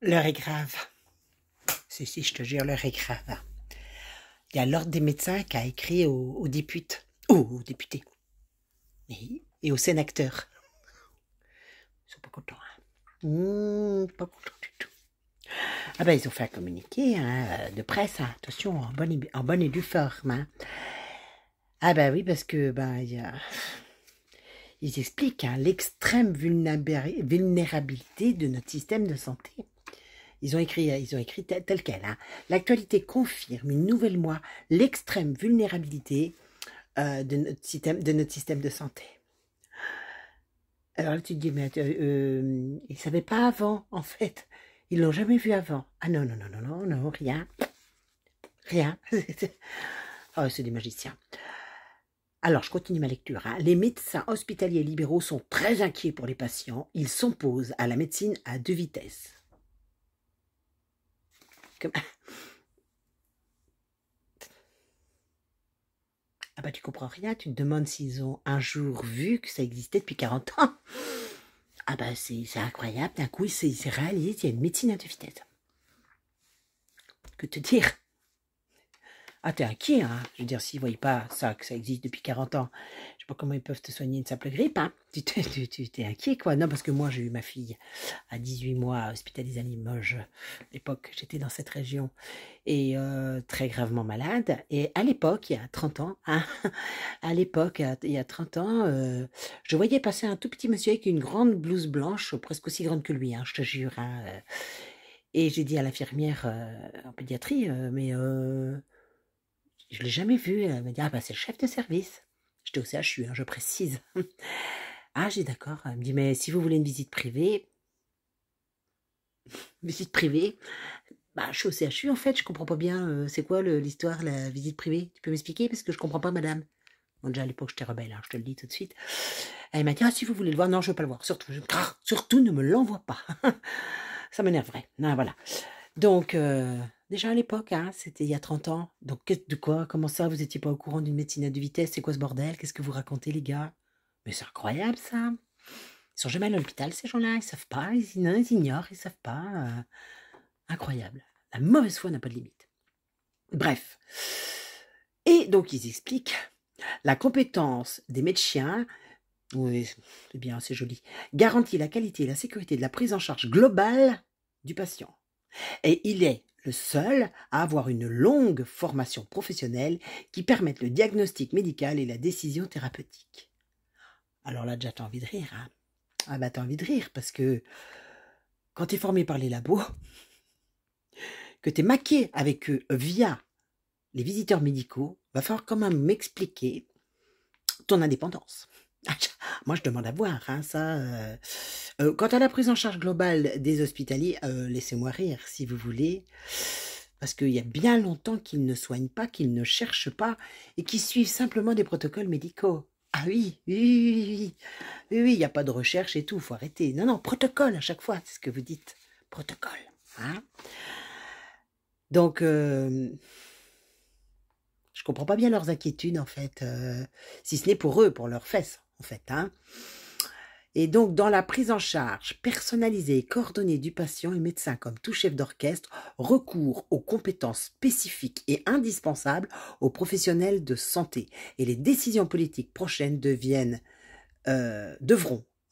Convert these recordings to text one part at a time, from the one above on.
L'heure est grave. Si, je te jure, l'heure est grave. Il y a l'ordre des médecins qui a écrit aux députés. Aux députés. Et aux sénateurs. Ils sont pas contents. Pas contents du tout. Ah ben, ils ont fait un communiqué de presse. Attention, en bonne et due forme. Ah ben oui, parce que ils expliquent l'extrême vulnérabilité de notre système de santé. Ils ont écrit tel quel. L'actualité confirme une nouvelle fois l'extrême vulnérabilité de notre système de santé. Alors là, tu te dis, mais ils ne savaient pas avant, en fait. Ils l'ont jamais vu avant. Ah non, rien. Rien. Oh, c'est des magiciens. Alors, je continue ma lecture. Les médecins hospitaliers libéraux sont très inquiets pour les patients. Ils s'opposent à la médecine à 2 vitesses. Comme... Ah bah tu comprends rien, tu te demandes s'ils ont un jour vu que ça existait depuis 40 ans. Ah bah c'est incroyable, d'un coup il s'est réalisé qu'il y a une médecine à 2 vitesses. Que te dire? Ah t'es inquiet, hein. Je veux dire, s'ils ne voient pas ça, que ça existe depuis 40 ans, je sais pas comment ils peuvent te soigner une simple grippe, hein. Tu t'es inquiet, quoi. Non, parce que moi j'ai eu ma fille à 18 mois hospitalisée à Limoges. À l'époque, j'étais dans cette région et très gravement malade. Et à l'époque, il y a 30 ans, hein, à l'époque, il y a 30 ans, je voyais passer un tout petit monsieur avec une grande blouse blanche, presque aussi grande que lui, hein, je te jure. Et j'ai dit à l'infirmière en pédiatrie, mais je ne l'ai jamais vu. Elle m'a dit, ah bah c'est le chef de service. J'étais au CHU, hein, je précise. Ah, j'ai d'accord. Elle me dit, mais si vous voulez une visite privée, bah, je suis au CHU en fait, je comprends pas bien. C'est quoi l'histoire, la visite privée? Tu peux m'expliquer? Parce que je comprends pas, madame. Bon, déjà à l'époque, j'étais rebelle, hein, je te le dis tout de suite. Elle m'a dit, ah si vous voulez le voir, non, je veux pas le voir. Surtout ne me l'envoie pas. Ça m'énerverait. Non, voilà. Donc, déjà à l'époque, hein, c'était il y a 30 ans. Donc, de quoi? Comment ça, vous étiez pas au courant d'une médecine à 2 vitesses? C'est quoi ce bordel? Qu'est-ce que vous racontez, les gars? Mais c'est incroyable, ça. Ils sont jamais allés à l'hôpital, ces gens-là. Ils savent pas. Ils ignorent. Ils savent pas. Incroyable. La mauvaise foi n'a pas de limite. Bref. Et donc, ils expliquent la compétence des médecins. Oui, c'est bien, c'est joli. Garantit la qualité et la sécurité de la prise en charge globale du patient. Et il est le seul à avoir une longue formation professionnelle qui permette le diagnostic médical et la décision thérapeutique. Alors là, déjà, t'as envie de rire. Hein. Ah bah, t'as envie de rire parce que quand t'es formé par les labos, que t'es maqué avec eux via les visiteurs médicaux, va falloir quand même m'expliquer ton indépendance. Moi, je demande à voir, hein, ça. Quant à la prise en charge globale des hospitaliers, laissez-moi rire, si vous voulez, parce qu'il y a bien longtemps qu'ils ne soignent pas, qu'ils ne cherchent pas, et qu'ils suivent simplement des protocoles médicaux. Ah oui, oui, il n'y a pas de recherche et tout, faut arrêter. Non, protocole à chaque fois, c'est ce que vous dites. Protocole, hein. Donc, je comprends pas bien leurs inquiétudes, en fait, si ce n'est pour eux, pour leurs fesses, en fait, hein. Et donc, dans la prise en charge personnalisée et coordonnée du patient, les médecins, comme tout chef d'orchestre, recourent aux compétences spécifiques et indispensables aux professionnels de santé. Et les décisions politiques prochaines devront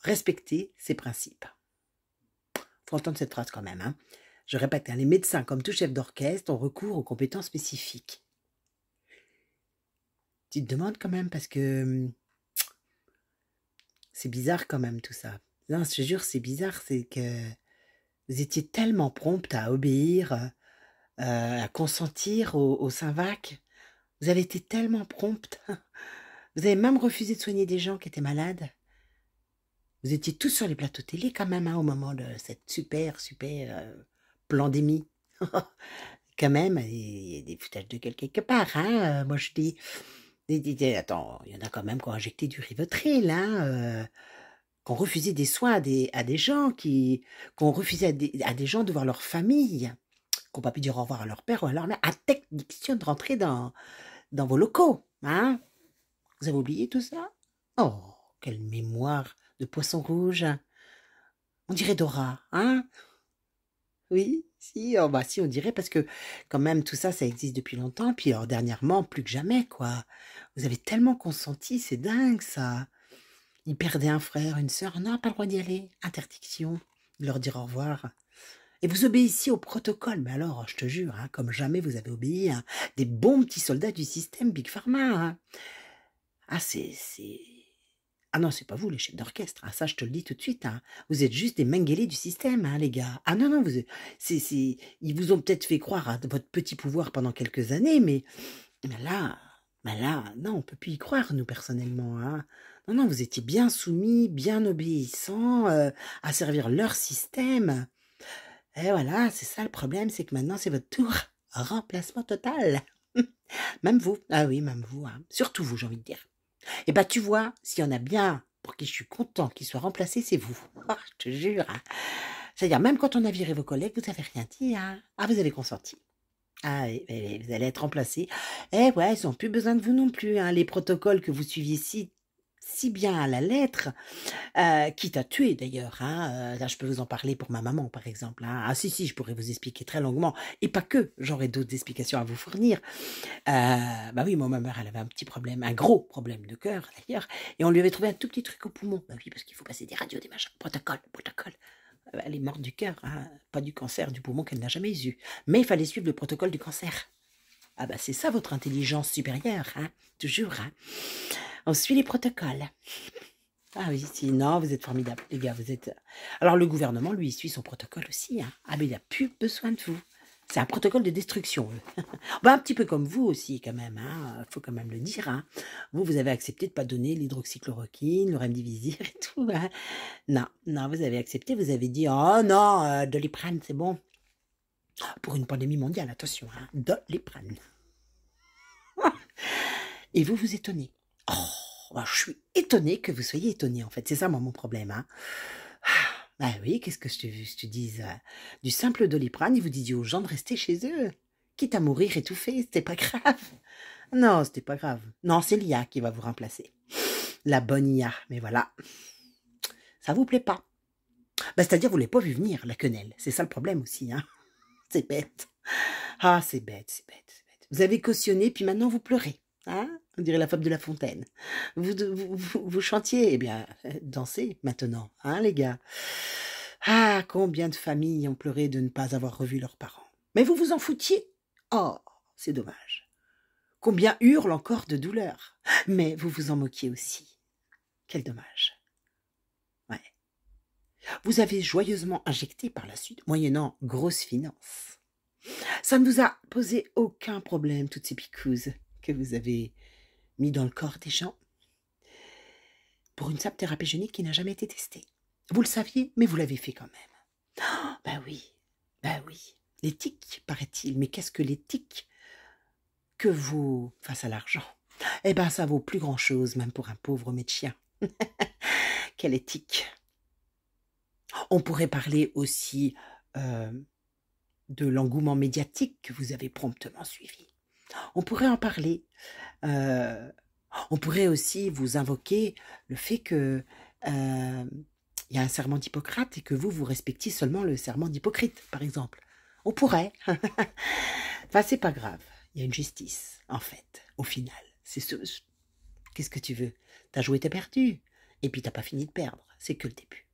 respecter ces principes. Il faut entendre cette phrase quand même. Hein. Je répète, les médecins, comme tout chef d'orchestre, ont recours aux compétences spécifiques. Tu te demandes quand même, parce que c'est bizarre quand même tout ça. Non, je te jure, c'est bizarre, c'est que vous étiez tellement prompte à obéir, à consentir au Saint-Vac. Vous avez été tellement prompte. Vous avez même refusé de soigner des gens qui étaient malades. Vous étiez tous sur les plateaux télé quand même, hein, au moment de cette super pandémie. Quand même, il y a des foutages de gueule quelque part. Hein. Moi, je dis... Attends, il y en a quand même qui ont injecté du Rivotril, hein, qui ont refusé des soins à des gens, qui ont refusé à des gens de voir leur famille, qui n'ont pas pu dire au revoir à leur père ou à leur mère, à interdiction de rentrer dans vos locaux. Hein. Vous avez oublié tout ça? Oh, quelle mémoire de poisson rouge. On dirait Dora, hein? Oui, si, oh, bah, si, on dirait parce que quand même tout ça, ça existe depuis longtemps. Puis alors dernièrement, plus que jamais, quoi. Vous avez tellement consenti, c'est dingue ça. Ils perdaient un frère, une sœur, non, pas le droit d'y aller. Interdiction de leur dire au revoir. Et vous obéissiez au protocole, mais alors, je te jure, hein, comme jamais vous avez obéi, hein, des bons petits soldats du système Big Pharma. Hein. Ah, c'est... Ah non, c'est pas vous les chefs d'orchestre, ah, ça je te le dis tout de suite. Hein. Vous êtes juste des Mengele du système, hein, les gars. Ah non, non, ils vous ont peut-être fait croire à votre petit pouvoir pendant quelques années, mais là, non, on peut plus y croire, nous, personnellement. Hein. Non, non, vous étiez bien soumis, bien obéissants, à servir leur système. Et voilà, c'est ça le problème, c'est que maintenant, c'est votre tour. Remplacement total. Même vous. Ah oui, même vous. Hein. Surtout vous, j'ai envie de dire. Et bah, tu vois, s'il y en a bien pour qui je suis content qu'il soit remplacé, c'est vous. Oh, je te jure. Hein. C'est-à-dire, même quand on a viré vos collègues, vous avez rien dit. Hein. Ah, vous avez consenti. Ah oui, vous allez être remplacé. Eh ouais, ils n'ont plus besoin de vous non plus. Hein. Les protocoles que vous suiviez si bien à la lettre, quitte à tuer d'ailleurs. Hein. Là, je peux vous en parler pour ma maman, par exemple. Hein. Ah si, je pourrais vous expliquer très longuement. Et pas que, j'aurais d'autres explications à vous fournir. Bah oui, moi, ma mère, elle avait un petit problème, un gros problème de cœur d'ailleurs. Et on lui avait trouvé un tout petit truc au poumon. Bah oui, parce qu'il faut passer des radios, des machins. Protocole. Elle est morte du cœur, hein. Pas du cancer du poumon qu'elle n'a jamais eu. Mais il fallait suivre le protocole du cancer. Ah bah c'est ça votre intelligence supérieure, hein, toujours. Hein. On suit les protocoles. Ah oui, sinon vous êtes formidables, les gars, vous êtes... Alors le gouvernement, lui, il suit son protocole aussi. Hein. Ah mais il n'a plus besoin de vous. C'est un protocole de destruction. Bah, un petit peu comme vous aussi, quand même. Hein. Faut quand même le dire. Hein. Vous avez accepté de ne pas donner l'hydroxychloroquine, le remdesivir et tout. Hein. Non, vous avez accepté. Vous avez dit, oh non, Doliprane, c'est bon. Pour une pandémie mondiale, attention. Hein. Doliprane. Et vous vous étonnez. Oh, bah, je suis étonnée que vous soyez étonné, en fait. C'est ça, moi, mon problème. Hein. Ah oui, qu'est-ce que je te dise du simple Doliprane, et vous disiez aux gens de rester chez eux. Quitte à mourir étouffé, c'était pas grave. Non, c'était pas grave. Non, c'est l'IA qui va vous remplacer. La bonne IA, mais voilà. Ça vous plaît pas. Bah, c'est-à-dire, vous l'avez pas vu venir, la quenelle. C'est ça le problème aussi. Hein. C'est bête. Ah, c'est bête. Vous avez cautionné, puis maintenant vous pleurez. Hein, on dirait la fable de La Fontaine. Vous chantiez, eh bien, dansez maintenant, hein, les gars. Ah, combien de familles ont pleuré de ne pas avoir revu leurs parents. Mais vous vous en foutiez. Oh, c'est dommage. Combien hurlent encore de douleur. Mais vous vous en moquiez aussi. Quel dommage. Ouais. Vous avez joyeusement injecté par la suite, moyennant grosse finance. Ça ne vous a posé aucun problème, toutes ces picouses que vous avez mis dans le corps des gens pour une simple thérapie génique qui n'a jamais été testée. Vous le saviez, mais vous l'avez fait quand même. Oh, ben oui. L'éthique, paraît-il. Mais qu'est-ce que l'éthique que vous face à l'argent? Eh ben, ça vaut plus grand-chose, même pour un pauvre médecin. Quelle éthique! On pourrait parler aussi de l'engouement médiatique que vous avez promptement suivi. On pourrait en parler. On pourrait aussi vous invoquer le fait que il y a un serment d'Hippocrate et que vous respectiez seulement le serment d'Hippocrate, par exemple. On pourrait. Enfin, c'est pas grave. Il y a une justice, en fait, au final. Qu'est-ce que tu veux? T'as joué, t'as perdu. Et puis t'as pas fini de perdre. C'est que le début.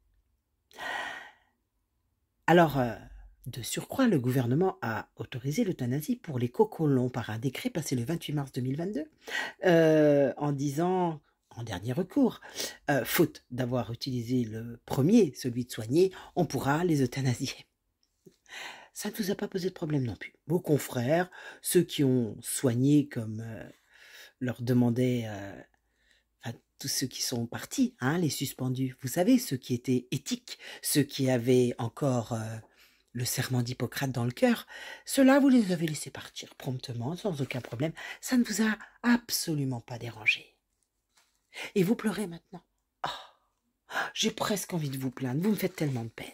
Alors, de surcroît, le gouvernement a autorisé l'euthanasie pour les cocolons par un décret passé le 28 mars 2022 en disant, en dernier recours, faute d'avoir utilisé le premier, celui de soigner, on pourra les euthanasier. Ça ne vous a pas posé de problème non plus. Vos confrères, ceux qui ont soigné comme leur demandait... tous ceux qui sont partis, hein, les suspendus, vous savez, ceux qui étaient éthiques, ceux qui avaient encore le serment d'Hippocrate dans le cœur, ceux-là, vous les avez laissés partir promptement, sans aucun problème. Ça ne vous a absolument pas dérangé. Et vous pleurez maintenant. Oh, j'ai presque envie de vous plaindre. Vous me faites tellement de peine.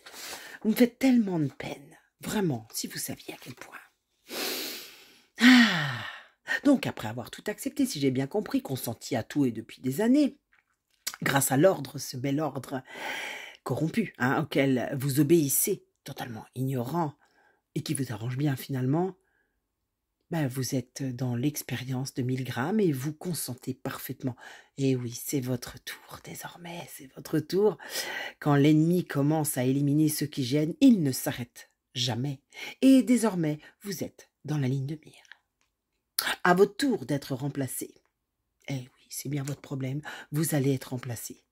Vous me faites tellement de peine. Vraiment, si vous saviez à quel point. Ah! Donc, après avoir tout accepté, si j'ai bien compris, consenti à tout et depuis des années, grâce à l'ordre, ce bel ordre corrompu, hein, auquel vous obéissez, totalement ignorant et qui vous arrange bien finalement, ben, vous êtes dans l'expérience de 1000 grammes et vous consentez parfaitement. Et oui, c'est votre tour désormais, c'est votre tour. Quand l'ennemi commence à éliminer ceux qui gênent, il ne s'arrête jamais. Et désormais, vous êtes dans la ligne de mire. À votre tour d'être remplacé. Eh oui, c'est bien votre problème, vous allez être remplacé.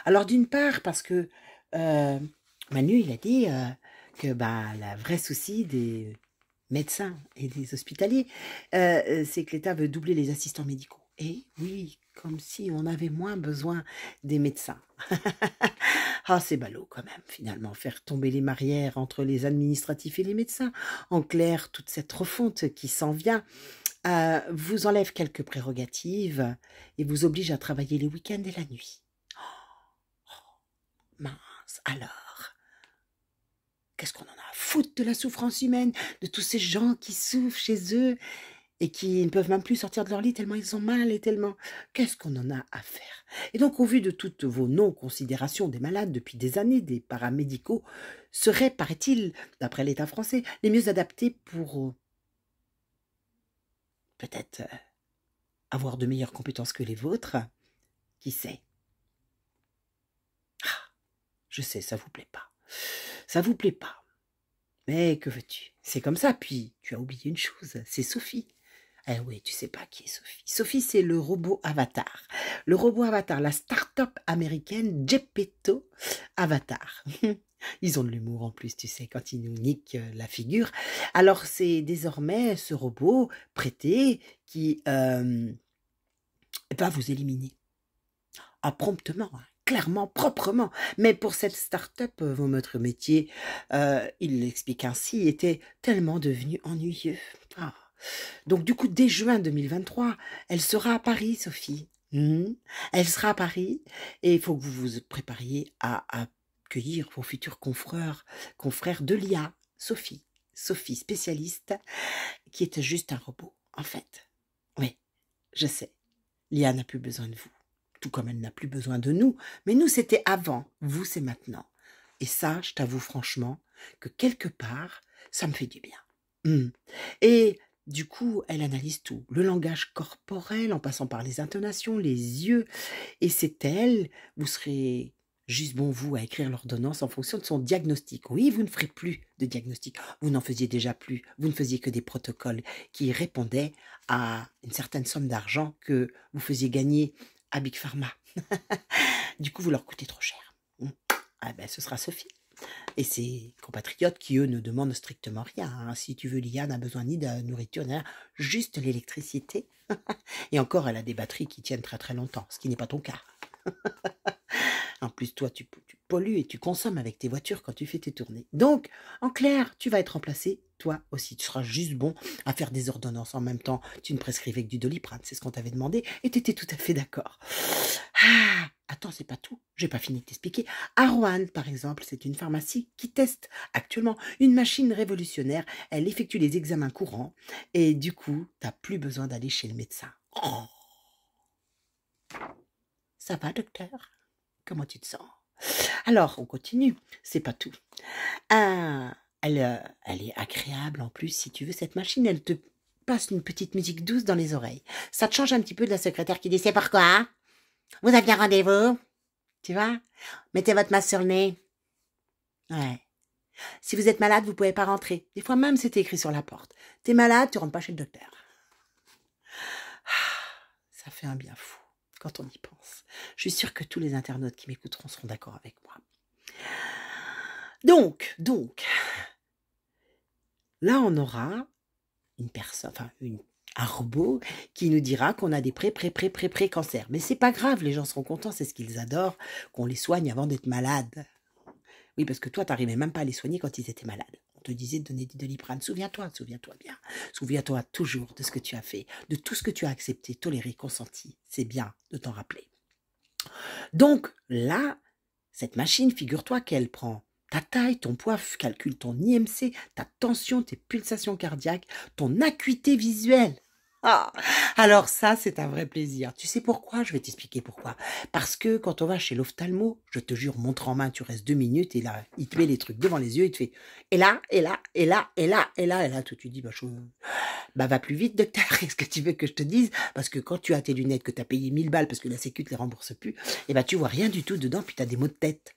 Alors d'une part, parce que Manu, il a dit que le vrai souci des médecins et des hospitaliers, c'est que l'État veut doubler les assistants médicaux. Et oui, comme si on avait moins besoin des médecins. Ah, c'est ballot quand même, finalement, faire tomber les barrières entre les administratifs et les médecins. En clair, toute cette refonte qui s'en vient vous enlève quelques prérogatives et vous oblige à travailler les week-ends et la nuit. Mince, alors, qu'est-ce qu'on en a à foutre de la souffrance humaine, de tous ces gens qui souffrent chez eux et qui ne peuvent même plus sortir de leur lit tellement ils ont mal et tellement... Qu'est-ce qu'on en a à faire? Et donc, au vu de toutes vos non-considérations des malades depuis des années, des paramédicaux seraient, paraît-il, d'après l'État français, les mieux adaptés pour peut-être avoir de meilleures compétences que les vôtres. Qui sait? Je sais, ça vous plaît pas. Ça vous plaît pas. Mais que veux-tu? C'est comme ça. Puis, tu as oublié une chose, c'est Sophie. Eh oui, tu sais pas qui est Sophie. Sophie, c'est le robot Avatar. Le robot Avatar, la start-up américaine Gepetto Avatar. Ils ont de l'humour en plus, tu sais, quand ils nous niquent la figure. Alors, c'est désormais ce robot prêté qui va vous éliminer. Ah, promptement, hein. Clairement, proprement. Mais pour cette start-up, votre métier, il l'explique ainsi, était tellement devenu ennuyeux. Ah. Donc du coup, dès juin 2023, elle sera à Paris, Sophie. Elle sera à Paris et il faut que vous vous prépariez à accueillir vos futurs confrères de l'IA, Sophie. Sophie, spécialiste, qui est juste un robot, en fait. Oui, je sais. L'IA n'a plus besoin de vous. Tout comme elle n'a plus besoin de nous. Mais nous, c'était avant. Vous, c'est maintenant. Et ça, je t'avoue franchement que quelque part, ça me fait du bien. Et du coup, elle analyse tout. Le langage corporel, en passant par les intonations, les yeux. Et c'est elle, vous serez juste vous à écrire l'ordonnance en fonction de son diagnostic. Oui, vous ne ferez plus de diagnostic. Vous n'en faisiez déjà plus. Vous ne faisiez que des protocoles qui répondaient à une certaine somme d'argent que vous faisiez gagner à Big Pharma. Du coup, vous leur coûtez trop cher. Ah ben, ce sera Sophie. Et ses compatriotes qui, eux, ne demandent strictement rien. Hein. Si tu veux, l'IA n'a besoin ni de nourriture, ni rien, juste l'électricité. Et encore, elle a des batteries qui tiennent très très longtemps, ce qui n'est pas ton cas. En plus, toi, tu pollues et tu consommes avec tes voitures quand tu fais tes tournées. Donc, en clair, tu vas être remplacé, toi aussi. Tu seras juste bon à faire des ordonnances. En même temps, tu ne prescrivais que du Doliprane, c'est ce qu'on t'avait demandé, et tu étais tout à fait d'accord. Ah, attends, c'est pas tout. J'ai pas fini de t'expliquer. À Roanne, par exemple, c'est une pharmacie qui teste actuellement une machine révolutionnaire. Elle effectue les examens courants et du coup, t'as plus besoin d'aller chez le médecin. Oh. Ça va, docteur? Comment tu te sens? Alors, on continue. C'est pas tout. Elle est agréable en plus, si tu veux, cette machine. Elle te passe une petite musique douce dans les oreilles. Ça te change un petit peu de la secrétaire qui dit « C'est pourquoi? Vous aviez un rendez-vous? » Tu vois? Mettez votre masque sur le nez. Ouais. Si vous êtes malade, vous pouvez pas rentrer. Des fois même, c'était écrit sur la porte. T'es malade, tu rentres pas chez le docteur. Ça fait un bien fou quand on y pense. Je suis sûre que tous les internautes qui m'écouteront seront d'accord avec moi. Donc, là, on aura une personne, enfin, un robot qui nous dira qu'on a des pré-cancers. Mais c'est pas grave, les gens seront contents, c'est ce qu'ils adorent, qu'on les soigne avant d'être malades. Oui, parce que toi, t'arrivais même pas à les soigner quand ils étaient malades. On te disait de donner du Doliprane. Souviens-toi bien. Souviens-toi toujours de ce que tu as fait, de tout ce que tu as accepté, toléré, consenti. C'est bien de t'en rappeler. Donc là, cette machine, figure-toi qu'elle prend ta taille, ton poids, calcule ton IMC, ta tension, tes pulsations cardiaques, ton acuité visuelle. Ah, alors ça, c'est un vrai plaisir. Tu sais pourquoi? Je vais t'expliquer pourquoi. Parce que quand on va chez l'ophtalmo, je te jure, montre en main, tu restes 2 minutes et là, il te met les trucs devant les yeux, il te fait et là, et là, et là, et là, et là, et là, toi, tu dis, bah va plus vite, docteur, qu'est-ce que tu veux que je te dise? Parce que quand tu as tes lunettes, que tu as payé 1000 balles parce que la Sécu te les rembourse plus, et bah tu vois rien du tout dedans, puis tu as des maux de tête.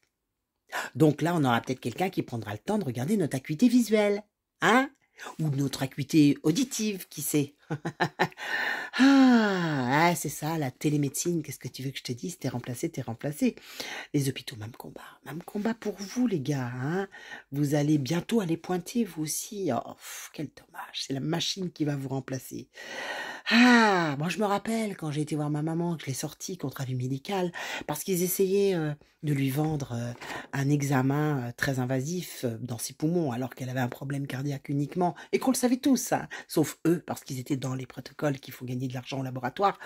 Donc là, on aura peut-être quelqu'un qui prendra le temps de regarder notre acuité visuelle. Hein? Ou notre acuité auditive, qui sait? Ah, c'est ça, la télémédecine, qu'est-ce que tu veux que je te dise? T'es remplacé, t'es remplacé. Les hôpitaux, même combat pour vous, les gars. Hein, vous allez bientôt aller pointer, vous aussi. Oh, quel dommage, c'est la machine qui va vous remplacer. Ah, moi je me rappelle quand j'ai été voir ma maman, que je l'ai sortie contre avis médical, parce qu'ils essayaient de lui vendre un examen très invasif dans ses poumons, alors qu'elle avait un problème cardiaque uniquement, et qu'on le savait tous, hein, sauf eux, parce qu'ils étaient dans les protocoles qu'il faut gagner de l'argent au laboratoire.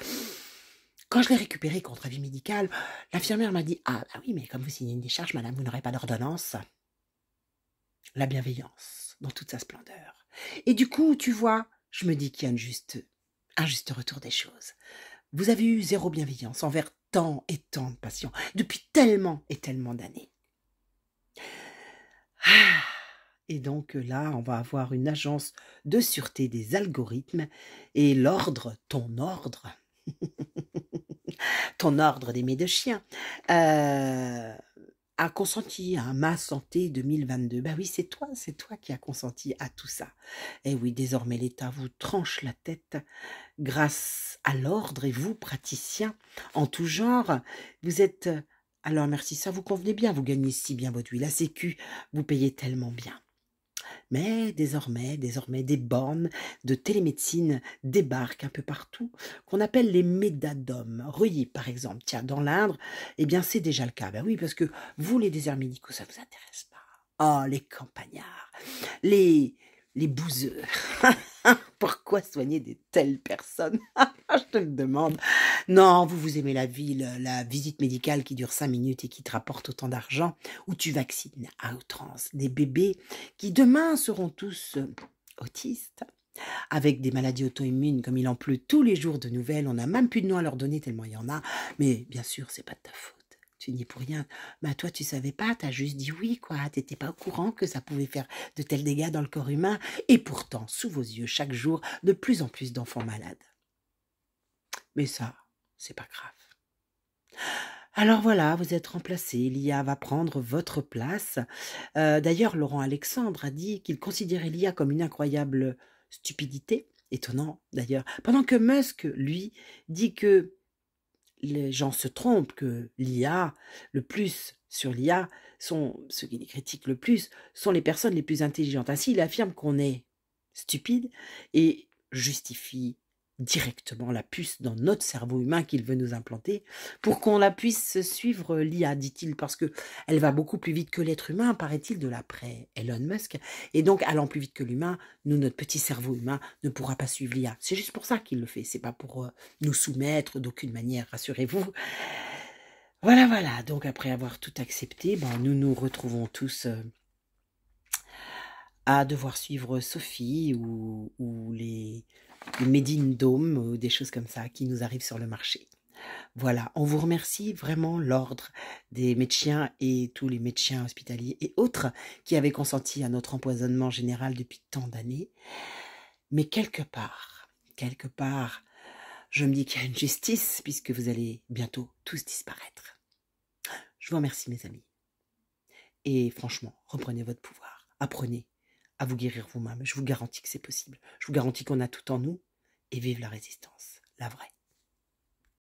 Quand je l'ai récupéré contre avis médical, l'infirmière m'a dit: «Ah bah oui, mais comme vous signez une décharge, madame, vous n'aurez pas d'ordonnance.» La bienveillance dans toute sa splendeur. Et du coup, tu vois, je me dis qu'il y a un juste retour des choses. Vous avez eu zéro bienveillance envers tant et tant de patients, depuis tellement et tellement d'années. Ah, et donc là, on va avoir une agence de sûreté des algorithmes et ton ordre des médecins, euh, a consenti à Ma Santé 2022. Bah oui, c'est toi qui as consenti à tout ça. Et oui, désormais l'État vous tranche la tête grâce à l'ordre et vous, praticiens en tout genre, vous êtes... Alors merci, ça vous convenait bien, vous gagnez si bien votre vie. La Sécu, vous payez tellement bien. Mais désormais, des bornes de télémédecine débarquent un peu partout, qu'on appelle les médadomes. Reuilly, par exemple, tiens, dans l'Indre, eh bien, c'est déjà le cas. Ben oui, parce que vous, les déserts médicaux, ça vous intéresse pas. Oh, les campagnards, les, les bouseux. Pourquoi soigner de telles personnes? Je te le demande. Non, vous aimez la ville, la visite médicale qui dure 5 minutes et qui te rapporte autant d'argent, où tu vaccines à outrance des bébés qui demain seront tous autistes, avec des maladies auto-immunes comme il en pleut tous les jours de nouvelles. On n'a même plus de nom à leur donner tellement il y en a. Mais bien sûr, c'est pas de ta faute. Tu n'y es pour rien. Bah toi, tu savais pas, t'as juste dit oui, quoi. T'étais pas au courant que ça pouvait faire de tels dégâts dans le corps humain. Et pourtant, sous vos yeux, chaque jour, de plus en plus d'enfants malades. Mais ça, c'est pas grave. Alors voilà, vous êtes remplacé, l'IA va prendre votre place. D'ailleurs, Laurent Alexandre a dit qu'il considérait l'IA comme une incroyable stupidité, étonnant d'ailleurs, pendant que Musk, lui, dit que les gens se trompent, que l'IA, le plus sur l'IA, ceux qui les critiquent le plus, sont les personnes les plus intelligentes. Ainsi, il affirme qu'on est stupide et justifie directement la puce dans notre cerveau humain qu'il veut nous implanter pour qu'on la puisse suivre l'IA, dit-il, parce que elle va beaucoup plus vite que l'être humain, paraît-il, de l'après Elon Musk. Et donc, allant plus vite que l'humain, nous, notre petit cerveau humain ne pourra pas suivre l'IA. C'est juste pour ça qu'il le fait, c'est pas pour nous soumettre d'aucune manière, rassurez-vous. Voilà, voilà. Donc, après avoir tout accepté, nous nous retrouvons tous à devoir suivre Sophie ou les Made in Dome ou des choses comme ça qui nous arrivent sur le marché. Voilà, on vous remercie vraiment l'ordre des médecins et tous les médecins hospitaliers et autres qui avaient consenti à notre empoisonnement général depuis tant d'années. Mais quelque part, je me dis qu'il y a une justice puisque vous allez bientôt tous disparaître. Je vous remercie mes amis. Et franchement, reprenez votre pouvoir. Apprenez à vous guérir vous-même. Je vous garantis que c'est possible. Je vous garantis qu'on a tout en nous. Et vive la résistance, la vraie.